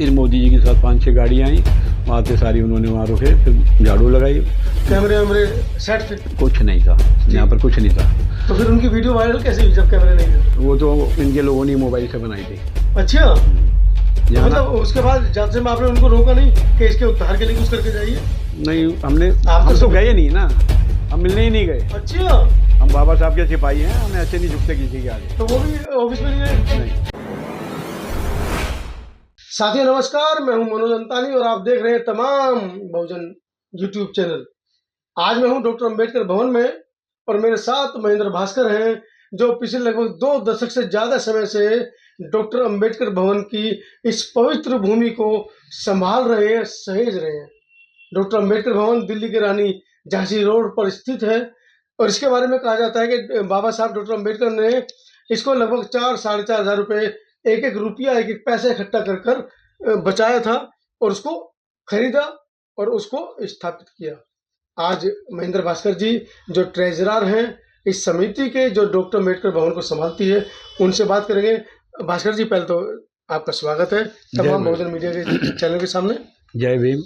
फिर मोदी जी के साथ 5-6 गाड़ियाँ आई, वहाँ से सारी उन्होंने वहाँ रोके, फिर झाड़ू लगाई। कैमरे वैमरे सेट थे? कुछ नहीं था यहाँ पर, कुछ नहीं था। तो फिर उनकी वीडियो वायरल कैसे हुई जब कैमरे नहीं थे? वो तो इनके लोगों ने मोबाइल से बनाई थी। अच्छा, तो मतलब उसके बाद जब से आपने उनको रोका नहीं कि इसके उद्धार के लिए कुछ करके जाइए? नहीं, हम तो तो गए नहीं ना, हम मिलने ही नहीं गए। अच्छा, हम बाबा साहब के सिपाही हैं, हमें ऐसे नहीं झुकते किसी के आगे। तो वो भी ऑफिस में नहीं गए? नहीं। साथियों नमस्कार, मैं हूं मनोज अंतानी और आप देख रहे हैं तमाम बहुजन यूट्यूब चैनल। आज मैं हूं डॉक्टर अंबेडकर भवन में और मेरे साथ महेंद्र भास्कर हैं, जो पिछले लगभग 2 दशक से ज्यादा समय से डॉक्टर अंबेडकर भवन की इस पवित्र भूमि को संभाल रहे हैं, सहेज रहे हैं। डॉक्टर अंबेडकर भवन दिल्ली के रानी झांसी रोड पर स्थित है और इसके बारे में कहा जाता है कि बाबा साहब डॉक्टर अंबेडकर ने इसको लगभग 4-4.5 हजार रुपये, एक रुपया, एक पैसा इकट्ठा कर बचाया था और उसको खरीदा और उसको स्थापित किया। आज महेंद्र भास्कर जी जो ट्रेजरर हैं इस समिति के, जो डॉक्टर अंबेडकर भवन को संभालती है, उनसे बात करेंगे। भास्कर जी, पहले तो आपका स्वागत है तमाम बहुजन मीडिया के चैनल के सामने। जय भीम।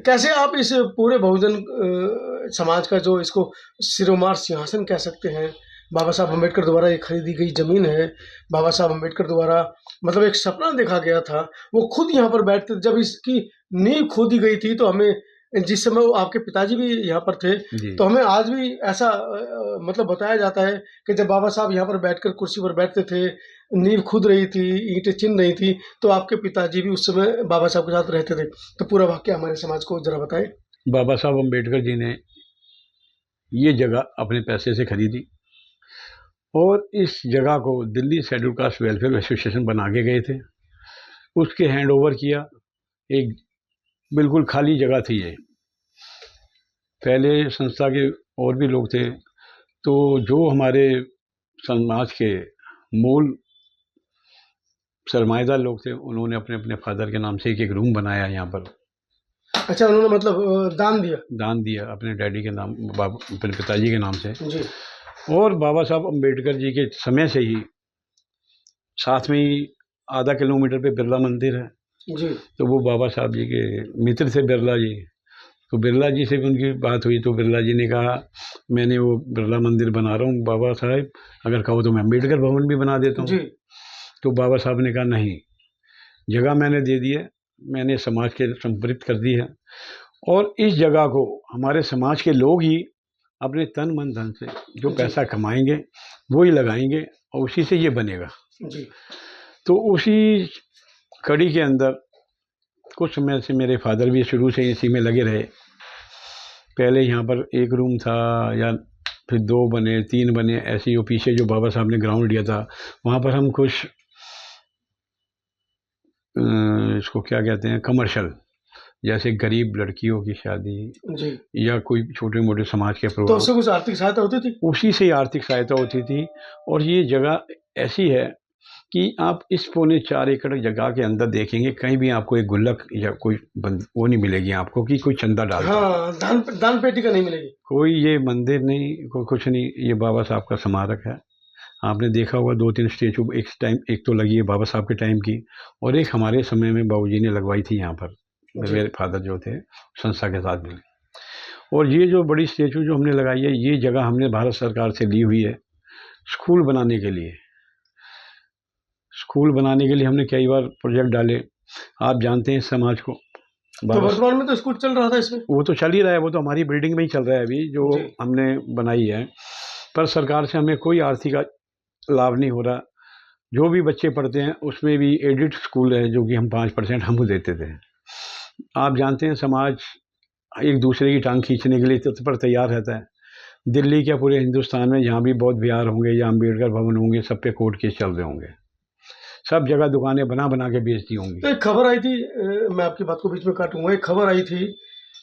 कैसे आप इस पूरे बहुजन समाज का जो इसको सिरोमार सिंहासन कह सकते हैं, बाबा साहब अम्बेडकर द्वारा ये खरीदी गई जमीन है, बाबा साहब अम्बेडकर द्वारा मतलब एक सपना देखा गया था, वो खुद यहाँ पर बैठते, जब इसकी नींव खोदी गई थी तो हमें, जिस समय आपके पिताजी भी यहाँ पर थे, तो हमें आज भी ऐसा मतलब बताया जाता है कि जब बाबा साहब यहाँ पर बैठकर कुर्सी पर बैठते थे, नींव खुद रही थी, ईंटें चिन रही थी, तो आपके पिताजी भी उस समय बाबा साहब के साथ रहते थे। तो पूरा वाक्य हमारे समाज को जरा बताएं। बाबा साहब अम्बेडकर जी ने ये जगह अपने पैसे से खरीदी और इस जगह को Delhi schedule caste welfare association बना के गए थे, उसके हैंड ओवर किया। एक बिल्कुल खाली जगह थी ये, पहले संस्था के और भी लोग थे, तो जो हमारे समाज के मूल सरमाएदार लोग थे, उन्होंने अपने अपने फादर के नाम से एक रूम बनाया यहाँ पर। अच्छा, उन्होंने मतलब दान दिया अपने डैडी के नाम, अपने पिताजी के नाम से जी। और बाबा साहब अम्बेडकर जी के समय से ही साथ में ही आधा किलोमीटर पे बिरला मंदिर है जी। तो वो बाबा साहब जी के मित्र थे बिरला जी, तो बिरला जी से भी उनकी बात हुई, तो बिरला जी ने कहा मैंने वो बिरला मंदिर बना रहा हूँ बाबा साहब, अगर कहो तो मैं अम्बेडकर भवन भी बना देता हूँ। तो बाबा साहब ने कहा नहीं, जगह मैंने दे दी है, मैंने समाज के संपृक्त कर दी है और इस जगह को हमारे समाज के लोग ही अपने तन मन धन से जो पैसा कमाएंगे वो ही लगाएंगे और उसी से ये बनेगा जी। तो उसी कड़ी के अंदर कुछ समय से मेरे फादर भी शुरू से इसी में लगे रहे। पहले यहाँ पर एक रूम था, या फिर 2 बने, 3 बने, ऐसे ही। पीछे जो बाबा साहब ने ग्राउंड लिया था वहाँ पर हम कुछ इसको क्या कहते हैं, कमर्शियल, जैसे गरीब लड़कियों की शादी जी, या कोई छोटे मोटे समाज के प्रोग्राम, तो उससे कुछ आर्थिक सहायता होती थी, उसी से आर्थिक सहायता होती थी। और ये जगह ऐसी है कि आप इस 4.25 एकड़ जगह के अंदर देखेंगे, कहीं भी आपको एक गुल्लक या कोई वो नहीं मिलेगी आपको कि कोई चंदा डाल, हाँ, दान पेटी का नहीं मिलेगी, कोई ये मंदिर नहीं, कोई कुछ नहीं। ये बाबा साहब का स्मारक है। आपने देखा होगा 2-3 स्टेचू एक तो लगी है बाबा साहब के टाइम की, और एक हमारे समय में बाबूजी ने लगवाई थी यहाँ पर, मेरे फादर जो थे संस्था के साथ मिले। और ये जो बड़ी स्टेचू जो हमने लगाई है, ये जगह हमने भारत सरकार से ली हुई है स्कूल बनाने के लिए। स्कूल बनाने के लिए हमने कई बार प्रोजेक्ट डाले, आप जानते हैं समाज को। तो वर्तमान में तो स्कूल चल रहा था इसमें, वो तो चल ही रहा है, वो तो हमारी बिल्डिंग में ही चल रहा है अभी जो हमने बनाई है, पर सरकार से हमें कोई आर्थिक लाभ नहीं हो रहा। जो भी बच्चे पढ़ते हैं उसमें भी एडिट स्कूल है जो कि हम 5% हमको देते थे। आप जानते हैं समाज एक दूसरे की टांग खींचने के लिए तत्पर तैयार रहता है। दिल्ली क्या पूरे हिंदुस्तान में जहाँ भी बौद्ध विहार होंगे या अम्बेडकर भवन होंगे, सब पे कोर्ट केस चल रहे होंगे, सब जगह दुकानें बना बना के बेचती होंगी। तो एक खबर आई थी, मैं आपकी बात को बीच में काटूंगा, एक खबर आई थी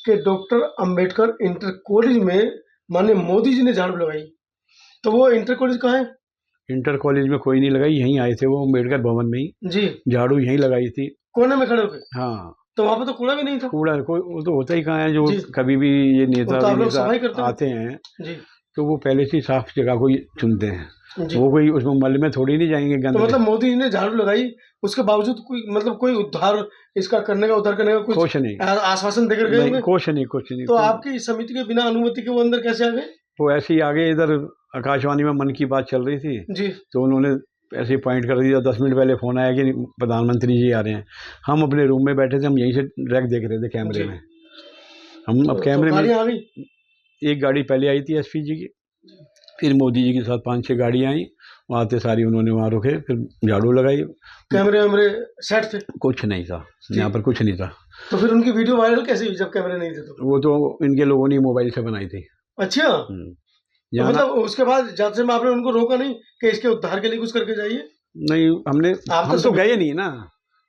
कि डॉक्टर अंबेडकर इंटर कॉलेज में माननीय मोदी जी ने झाड़ू लगाई, तो वो इंटर कॉलेज कहाँ है? इंटर कॉलेज में कोई नहीं लगाई, यहीं आए थे वो अम्बेडकर भवन में ही जी, झाड़ू यहीं लगाई थी, कोने में खड़े होके। हाँ, तो वहाँ पे तो कूड़ा भी नहीं था। कूड़ा कोई वो तो होता ही कहाँ है, जो कभी भी ये नेता आते हैं जी, तो वो पहले से साफ जगह को चुनते हैं, वो कोई उसमें मल में थोड़ी नहीं जाएंगे गंद। तो मतलब मोदी जी ने झाड़ू लगाई उसके बावजूद कोई मतलब कोई उद्धार इसका करने का, उद्धार करने का कुछ कुछ नहीं, आश्वासन देकर गए नहीं होंगे? कुछ नहीं, कुछ नहीं। तो आपकी समिति के बिना अनुमति के वो अंदर कैसे आ गए? वो ऐसे ही आगे, इधर आकाशवाणी में मन की बात चल रही थी, जी। तो उन्होंने ऐसे ही पॉइंट कर दिया। 10 मिनट पहले फ़ोन आया कि प्रधानमंत्री जी आ रहे हैं। हम अपने रूम में बैठे थे, हम यहीं से डायरेक्ट देख रहे थे कैमरे जी। में। हम अब तो कैमरे में, गाड़ियाँ आ गई? एक गाड़ी पहले आई थी एसपी जी की, फिर मोदी जी के साथ 5-6 गाड़ियाँ आई, वहाँ से सारी उन्होंने वहाँ रुके, फिर झाड़ू लगाई। कैमरे वैमरे सेट थे? कुछ नहीं था यहाँ पर, कुछ नहीं था। तो फिर उनकी वीडियो वायरल कैसे हुई जब कैमरे नहीं थे तो? वो तो इनके लोगों ने मोबाइल से बनाई थी। अच्छा, तो यहाँ मतलब उसके बाद जाते में आपने उनको रोका नहीं कि इसके उद्धार के लिए कुछ करके जाइए? नहीं, आप हम तो गए नहीं ना,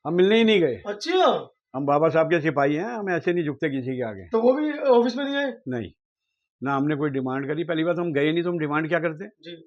हम मिलने ही नहीं गए। अच्छा, हम बाबा साहब के सिपाही हैं, हम ऐसे नहीं झुकते किसी के आगे। तो वो भी ऑफिस में नहीं आए? नहीं, ना हमने कोई डिमांड करी। पहली बात, हम गए नहीं तो हम डिमांड क्या करते? जी।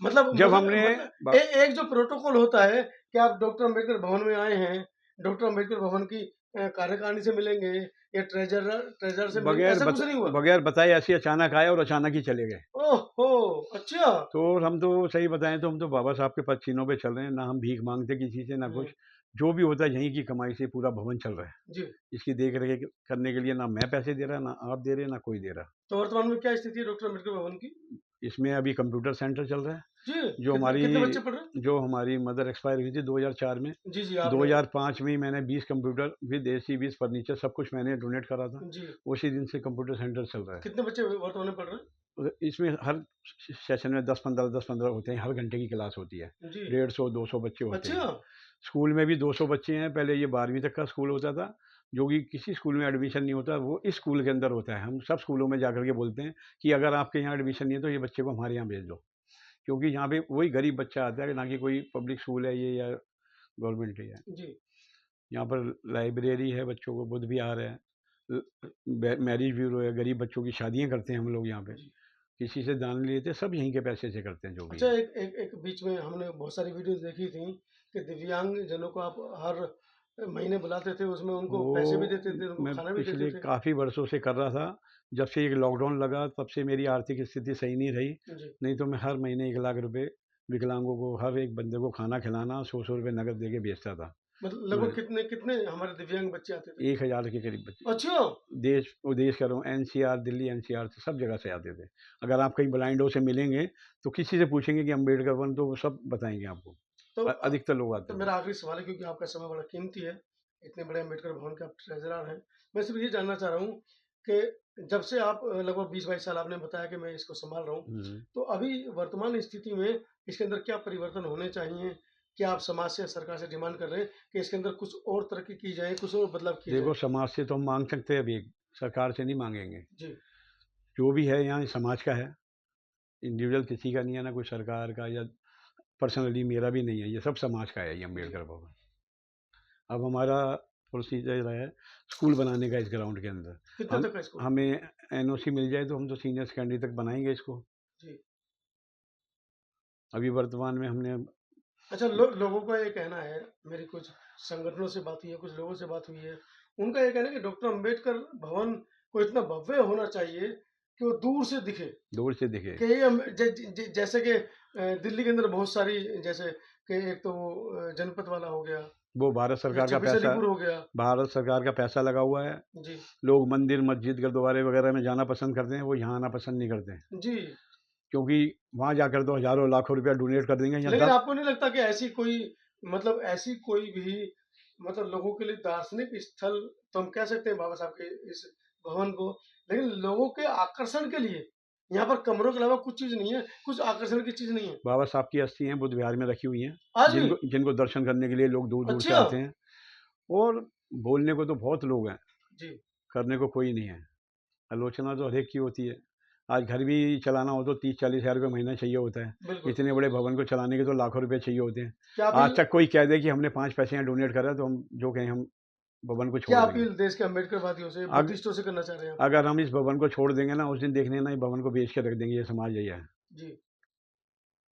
मतलब जब मतलब, हमने मतलब एक जो प्रोटोकॉल होता है कि आप डॉक्टर अम्बेडकर भवन में आए हैं, डॉक्टर अम्बेडकर भवन की कार्यकारिणी से मिलेंगे या ट्रेजर से मिलेंगे, ऐसा कुछ नहीं हुआ? बगैर बताए ऐसे अचानक आए और अचानक ही चले गए। ओहो, अच्छा। तो हम तो सही बताएं तो हम तो बाबा साहब के पसीनों पे चल रहे हैं, ना हम भीख मांगते किसी से, ना कुछ। जो भी होता है यहीं की कमाई से पूरा भवन चल रहा है। जी। इसकी देख रेख करने के लिए ना मैं पैसे दे रहा, ना आप दे रहे, ना कोई दे रहा। तो वर्तमान में क्या स्थिति है डॉक्टर अम्बेडकर भवन की? इसमें अभी कंप्यूटर सेंटर चल रहा है। जी। जो कितने बच्चे पढ़ रहे हैं? जो हमारी मदर एक्सपायर हुई थी 2004 में, जी जी, 2005 में ही मैंने 20 कंप्यूटर विद एसी, 20 फर्नीचर, सब कुछ मैंने डोनेट करा था। जी। उसी दिन से कंप्यूटर सेंटर चल रहा है। कितने बच्चे वर्तमान में पढ़ रहे हैं? इसमें हर सेशन में 10-15 होते हैं, हर घंटे की क्लास होती है। जी। 150-200 बच्चे होते हैं। अच्छा। स्कूल में भी 200 बच्चे हैं। पहले ये 12वीं तक का स्कूल होता था, जो कि किसी स्कूल में एडमिशन नहीं होता, वो इस स्कूल के अंदर होता है। हम सब स्कूलों में जाकर के बोलते हैं कि अगर आपके यहाँ एडमिशन नहीं है तो ये बच्चे को हमारे यहाँ भेज दो, क्योंकि यहाँ पे वही गरीब बच्चा आता है, ना कि कोई पब्लिक स्कूल है ये या गवर्नमेंट है। जी। यहाँ पर लाइब्रेरी है, बच्चों को बुद्ध विहार है, मैरिज ब्यूरो है, गरीब बच्चों की शादियाँ करते हैं हम लोग यहाँ पे, किसी से दान नहीं लेते, सब यहीं के पैसे से करते हैं जो भी अच्छा, है। एक बीच में हमने बहुत सारी वीडियोस देखी थी कि दिव्यांग जनों को आप हर महीने बुलाते थे, उसमें उनको पैसे भी देते थे, उनको मैं खाना भी पिछले देते थे। काफ़ी वर्षों से कर रहा था। जब से एक लॉकडाउन लगा तब से मेरी आर्थिक स्थिति सही नहीं रही। जी। नहीं तो मैं हर महीने 1 लाख रुपए विकलांगों को, हर एक बंदे को खाना खिलाना, 100-100 रुपए नकद दे के बेचता था। मतलब लगभग कितने कितने हमारे दिव्यांग बच्चे आते थे? 1000 के करीब बच्चे, अच्छा। देश विदेश कह रहा हूँ, एनसीआर, दिल्ली एनसीआर से सब जगह से आते थे। अगर आप कहीं ब्लाइंडों से मिलेंगे तो किसी से पूछेंगे कि अम्बेडकर भवन, तो वो सब बताएंगे आपको। तो अधिकतर लोग आते तो थे। मेरा आखिरी सवाल है, क्योंकि आपका समय बड़ा कीमती है, इतने बड़े अम्बेडकर भवन के आप ट्रेजरर हैं, मैं सिर्फ ये जानना चाह रहा हूँ कि जब से आप लगभग 20-22 साल आपने बताया कि मैं इसको संभाल रहा हूँ, तो अभी वर्तमान स्थिति में इसके अंदर क्या परिवर्तन होने चाहिए? क्या आप समाज से, सरकार से डिमांड कर रहे हैं कि इसके अंदर कुछ और तरक्की की जाए, कुछ और बदलाव किए देखो, जाए? समाज से तो हम मांग सकते हैं, अभी सरकार से नहीं मांगेंगे। जी। जो भी है यहाँ समाज का है, इंडिविजुअल किसी का नहीं है, ना कोई सरकार का या पर्सनली मेरा भी नहीं है, ये सब समाज का है ये अम्बेडकर भवन। अब हमारा प्रोसीजर है स्कूल बनाने का इस ग्राउंड के अंदर। कितने तक का स्कूल? हमें एनओसी मिल जाए तो हम तो सीनियर सेकेंडरी तक बनाएंगे इसको। जी। अभी वर्तमान में हमने अच्छा, लोगों का ये कहना है, मेरी कुछ संगठनों से बात हुई है, कुछ लोगों से बात हुई है, उनका ये कहना है कि डॉक्टर अम्बेडकर भवन को इतना भव्य होना चाहिए कि वो दूर से दिखे, दूर से दिखे। कि ये जैसे कि दिल्ली के अंदर बहुत सारी, जैसे कि एक तो वो जनपथ वाला हो गया, वो भारत सरकार का छब्बीस पैसा, अलीपुर हो गया। भारत सरकार का पैसा लगा हुआ है। जी। लोग मंदिर, मस्जिद, गुरुद्वारे वगैरह में जाना पसंद करते हैं, वो यहाँ आना पसंद नहीं करते हैं, जी। क्योंकि वहाँ जाकर तो हज़ारों लाखों रुपया डोनेट कर देंगे। यहाँ लेकिन आपको नहीं लगता कि ऐसी कोई, मतलब ऐसी कोई भी, मतलब लोगों के लिए दार्शनिक स्थल तो हम कह सकते हैं बाबा साहब के इस भवन को, लेकिन लोगों के आकर्षण के लिए यहाँ पर कमरों के अलावा कुछ चीज नहीं है, कुछ आकर्षण की चीज नहीं है? बाबा साहब की अस्थि हैं बुद्ध विहार में रखी हुई हैं, आज भी? जिनको दर्शन करने के लिए लोग दूर दूर से अच्छा। आते हैं। और बोलने को तो बहुत लोग हैं, जी। करने को कोई नहीं है। आलोचना तो हर एक की होती है। आज घर भी चलाना हो तो 30-40 हज़ार रुपये महीना चाहिए होता है। बिल्कुल। इतने बड़े भवन को चलाने के तो लाखों रुपए चाहिए होते हैं। क्या आज अपील, तक कोई कह दे कि हमने 5 पैसे यहाँ डोनेट करा तो हम जो कहें हम भवन को छोड़ क्या देंगे। अपील देश के अम्बेडकर वादियों से, बुद्धिस्टों से करना चाह रहे हैं आप? अगर हम इस भवन को छोड़ देंगे ना, उस दिन देखने ना, इस भवन को बेच के रख देंगे, ये समाज यही है। जी।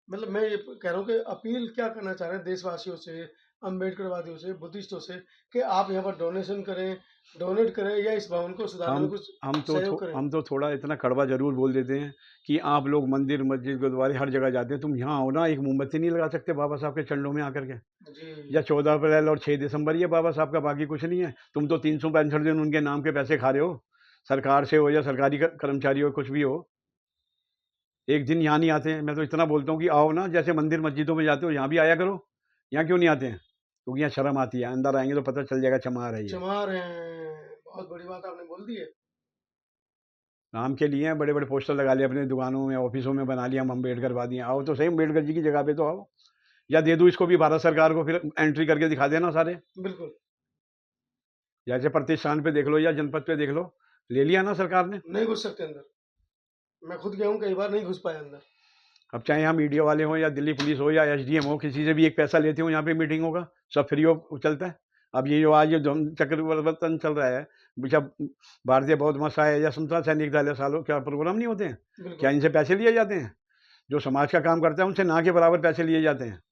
मतलब मैं ये कह रहा हूँ कि अपील क्या करना चाह रहे हैं देशवासियों से, अम्बेडकरवादियों से, बुद्धिस्टों से कि आप यहाँ पर डोनेशन करें, डोनेट करें या इस भवन को सुधारने में कुछ सहयोग करें? हम तो थोड़ा इतना कड़वा जरूर बोल देते हैं कि आप लोग मंदिर मस्जिद गुरुद्वारे हर जगह जाते हैं, तुम यहाँ आओ ना, एक मोमबत्ती नहीं लगा सकते बाबा साहब के चरणों में आकर के? जी, या 14 अप्रैल और 6 दिसंबर ये बाबा साहब का, बाकी कुछ नहीं है। तुम तो 365 दिन उनके नाम के पैसे खा रहे हो, सरकार से हो या सरकारी कर्मचारी हो, कुछ भी हो। एक दिन यहाँ नहीं आते हैं। मैं तो इतना बोलता हूँ कि आओ ना, जैसे मंदिर मस्जिदों में जाते हो यहाँ भी आया करो। यहाँ क्यों नहीं आते हैं? क्योंकि यहाँ शर्म आती है, अंदर आएंगे तो पता चल जाएगा चमा रही है। क्षमा रहे हैं, बहुत बड़ी बात आपने बोल दी है। काम के लिए हैं, बड़े बड़े पोस्टर लगा लिए अपने दुकानों में, ऑफिसों में बना लिया, हम अम्बेडकरवादी हैं। आओ तो सही, अम्बेडकर जी की जगह पे तो आओ, या दे दो इसको भी भारत सरकार को, फिर एंट्री करके दिखा देना सारे। बिल्कुल, जैसे प्रतिष्ठान पे देख लो या जनपद पे देख लो, ले लिया ना सरकार ने। नहीं घुस सकते अंदर। मैं खुद गया हूँ, कई बार नहीं घुस पाया अंदर। अब चाहे यहाँ मीडिया वाले हो या दिल्ली पुलिस हो या एसडीएम हो, किसी से भी एक पैसा लेते हो यहाँ पे मीटिंगों का, सब फ्री ऑफ चलता है। अब ये जो आज जो चक्रवर्तन चल रहा है, जब भारतीय बौद्ध मसाए या समता सैनिक दल सालों क्या प्रोग्राम नहीं होते हैं? क्या बिल्कुल, इनसे पैसे लिए जाते हैं? जो समाज का काम करता है उनसे ना के बराबर पैसे लिए जाते हैं।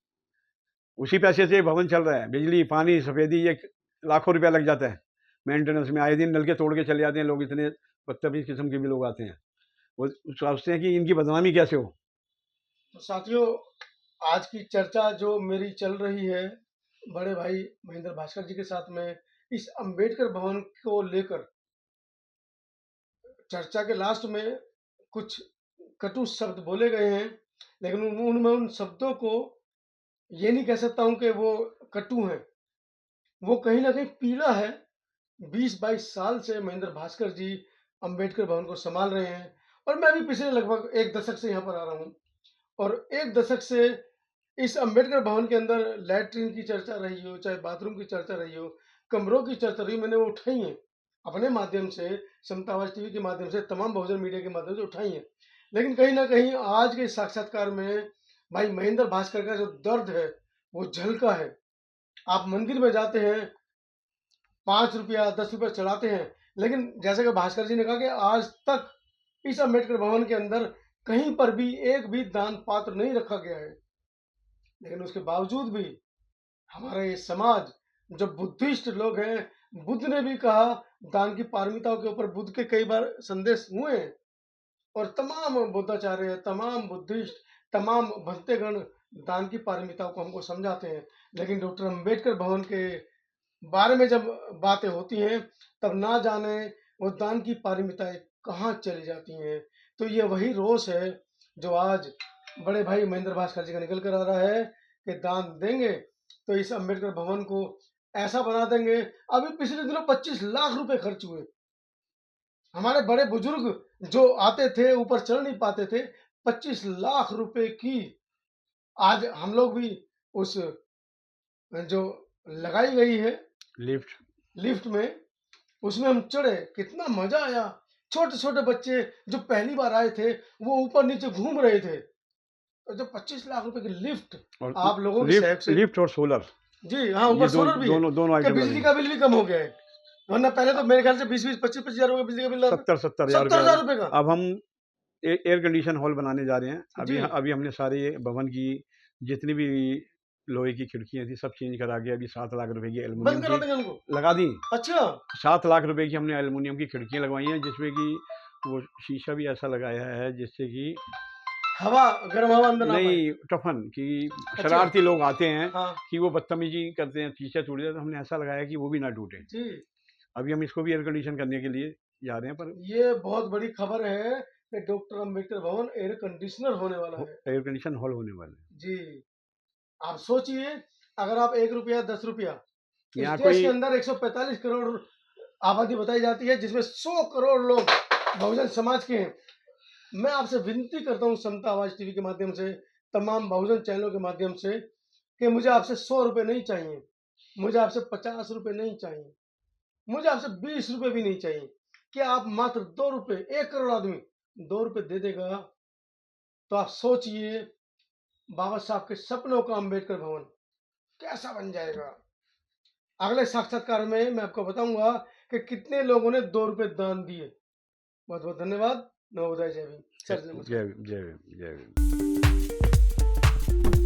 उसी पैसे से ये भवन चल रहा है। बिजली पानी सफेदी ये लाखों रुपया लग जाता है मेंटेनेंस में। आए दिन नल के तोड़ के चले जाते हैं लोग, इतने बदतमीज किस्म के भी लोग आते हैं। वो सोचते हैं कि इनकी बदनामी कैसे हो। तो साथियों, आज की चर्चा जो मेरी चल रही है बड़े भाई महेंद्र भास्कर जी के साथ में, इस अंबेडकर भवन को लेकर, चर्चा के लास्ट में कुछ कटु शब्द बोले गए हैं, लेकिन उनमें उन शब्दों को ये नहीं कह सकता हूँ कि वो कटु हैं। वो कहीं ना कहीं पीड़ा है। 20-22 साल से महेंद्र भास्कर जी अंबेडकर भवन को संभाल रहे हैं, और मैं भी पिछले लगभग 1 दशक से यहाँ पर आ रहा हूँ, और 1 दशक से इस अंबेडकर भवन के अंदर लैट्रिन की चर्चा रही हो, चाहे बाथरूम की चर्चा रही हो, कमरों की चर्चा रही, मैंने वो उठाई है अपने माध्यम से, समतावाज टीवी के माध्यम से, तमाम बहुजन मीडिया के माध्यम से उठाई है। लेकिन कहीं ना कहीं आज के साक्षात्कार में भाई महेंद्र भास्कर का जो दर्द है वो झलका है। आप मंदिर में जाते हैं, 5 रुपया 10 रुपया चढ़ाते हैं, लेकिन जैसे कि भास्कर जी ने कहा कि आज तक इस अंबेडकर भवन के अंदर कहीं पर भी एक भी दान पात्र नहीं रखा गया है। लेकिन उसके बावजूद भी हमारा ये समाज, जो बुद्धिस्ट लोग हैं, बुद्ध ने भी कहा, दान की पारमिताओं के ऊपर बुद्ध के कई बार संदेश हुए हैं, और तमाम बुद्धाचार्य, तमाम बुद्धिस्ट, तमाम भक्तगण दान की पारमिताओं को हमको समझाते हैं। लेकिन डॉक्टर अंबेडकर भवन के बारे में जब बातें होती हैं, तब ना जाने वो दान की पारमिताएं कहाँ चली जाती हैं। तो ये वही रोष है जो आज बड़े भाई महेंद्र भास्कर जी का निकल कर आ रहा है कि दान देंगे तो इस अंबेडकर भवन को ऐसा बना देंगे। अभी पिछले दिनों 25 लाख रुपए खर्च हुए। हमारे बड़े बुजुर्ग जो आते थे, ऊपर चढ़ नहीं पाते थे, 25 लाख रुपए की आज हम लोग भी उस जो लगाई गई है लिफ्ट में, उसमें हम चढ़े, कितना मजा आया। छोटे छोटे बच्चे जो पहली बार आए थे वो ऊपर नीचे घूम रहे थे। और जो 25 लाख रुपए की लिफ्ट, और आप लोगों की सहयोग से, लिफ्ट और सोलर, जी हाँ, ऊपर सोलर भी दोनों दोनों है कि आइटम बिजली का बिल भी कम हो गया है। वरना पहले तो मेरे ख्याल से 20-20, 25-25 हजार रुपए बिजली का बिल आता था। 70,000 रुपए का। अब हम एयर कंडीशन हॉल बनाने जा रहे हैं। जी। अभी हमने सारे भवन की जितनी भी लोहे की खिड़कियां थी सब चेंज करा के अभी 7 लाख रुपए की बंद एल्युमिनियम करा की देंगे उनको। लगा दी। अच्छा, 7 लाख रुपए की हमने एल्युमिनियम की खिड़कियां लगवाई हैं, जिसमें कि वो शीशा भी ऐसा लगाया है जिससे कि हवा, गर्म हवा अंदर ना पाए। नहीं टफन कि शरारती लोग आते हैं हाँ कि वो बदतमीजी करते हैं, शीशा टूट जाए, तो हमने ऐसा लगाया कि वो भी ना टूटे। जी, अभी हम इसको भी एयर कंडीशन करने के लिए जा रहे हैं, पर ये बहुत बड़ी खबर है कि डॉक्टर अंबेडकर भवन एयर कंडीशनर होने वाला है। एयर कंडीशन हॉल होने वाले हैं। जी, आप सोचिए, अगर आप 1 रुपया 10 रुपया, इस यहाँ देश कोई के अंदर 145 करोड़ आबादी बताई जाती है, जिसमें 100 करोड़ लोग बहुजन समाज के हैं। मैं आपसे विनती करता हूँ समता आवाज टीवी के माध्यम से, तमाम बहुजन चैनलों के माध्यम से, कि मुझे आपसे 100 रुपए नहीं चाहिए, मुझे आपसे 50 रुपए नहीं चाहिए, मुझे आपसे 20 रुपए भी नहीं चाहिए। कि आप मात्र 2 रुपए, 1 करोड़ आदमी 2 रुपए दे देगा, तो आप सोचिए बाबा साहब के सपनों का अंबेडकर भवन कैसा बन जाएगा। अगले साक्षात्कार में मैं आपको बताऊंगा कि कितने लोगों ने 2 रुपए दान दिए। बहुत बहुत धन्यवाद। नवोदय जय भीम। सर नमस्कार। जय भीम, जय भीम, जय भीम।